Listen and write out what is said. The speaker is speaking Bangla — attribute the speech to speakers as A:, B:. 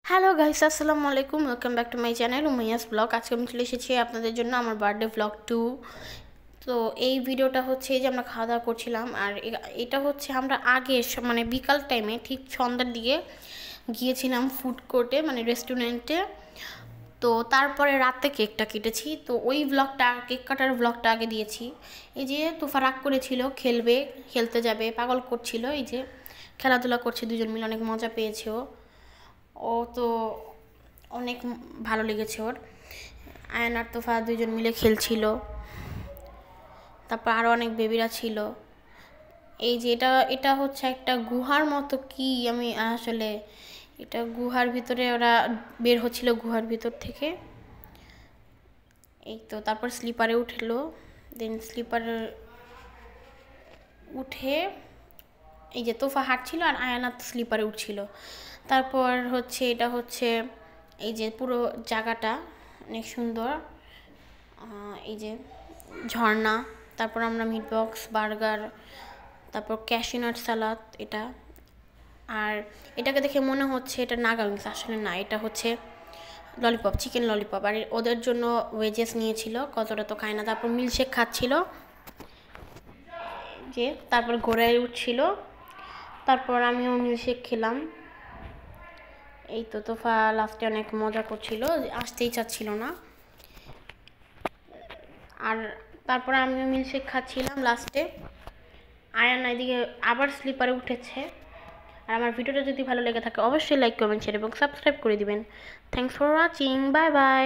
A: হ্যালো গাইস, আসসালামু আলাইকুম। Welcome back to my channel Umaiya's blog. আজকে আমি চলে এসেছি আপনাদের জন্য আমার বার্থডে ব্লগ 2। তো এই ভিডিওটা হচ্ছে যে আমরা খাওয়া দাওয়া করছিলাম, আর এটা হচ্ছে আমরা আগে মানে বিকাল টাইমে ঠিক সন্ধ্যার দিকে গিয়েছিলাম ফুড কোর্টে, মানে রেস্টুরেন্টে। তো তারপরে রাতে কেকটা কেটেছি। তো ওই ব্লগটা, কেক কাটার ব্লগটা আগে দিয়েছি। এই যে তোফা রাগ করেছিল, খেলতে যাবে, পাগল করছিল। এই যে খেলাধুলা করছে দুজন মিলে, অনেক মজা পেয়েছে ও তো অনেক ভালো লেগেছে ওর। আয়ান আর তোফা দুজন মিলে খেলছিল। তারপর আরও অনেক বেবিরা ছিল। এই যে এটা হচ্ছে একটা গুহার মতো, কি আমি আসলে, এটা গুহার ভিতরে ওরা বের হচ্ছিল গুহার ভিতর থেকে। এই তো তারপর স্লিপারে উঠলো, দেন স্লিপারে উঠে এই যে তোফা হাঁটছিল আর আয়ানাত স্লিপারে উঠছিল। তারপর হচ্ছে এটা হচ্ছে এই যে পুরো জায়গাটা অনেক সুন্দর, এই যে ঝর্ণা। তারপর আমরা মিট বক্স, বার্গার, তারপর ক্যাশিউনাট সালাদ এটা। আর এটাকে দেখে মনে হচ্ছে এটা নাগা উইংস, আসলে না, এটা হচ্ছে ললিপপ, চিকেন ললিপপ। আর ওদের জন্য ওয়েজেস নিয়েছিল, কতটা তো খায় না। তারপর মিল্কশেক খাচ্ছিল যে, তারপর ঘোড়ায় উঠছিল। তারপর আমিও মিল্কশেক খেলাম। এই তো তোফা লাস্টে অনেক মজা করছিল, আসতেই চাচ্ছিল না। আর তারপর আমিও মিল্কশেক খাচ্ছিলাম লাস্টে। আয়ান এদিকে আবার স্লিপারে উঠেছে। আর আমার ভিডিওটা যদি ভালো লেগে থাকে অবশ্যই লাইক, কমেন্ট, শেয়ার এবং সাবস্ক্রাইব করে দিবেন। Thanks for watching, bye bye.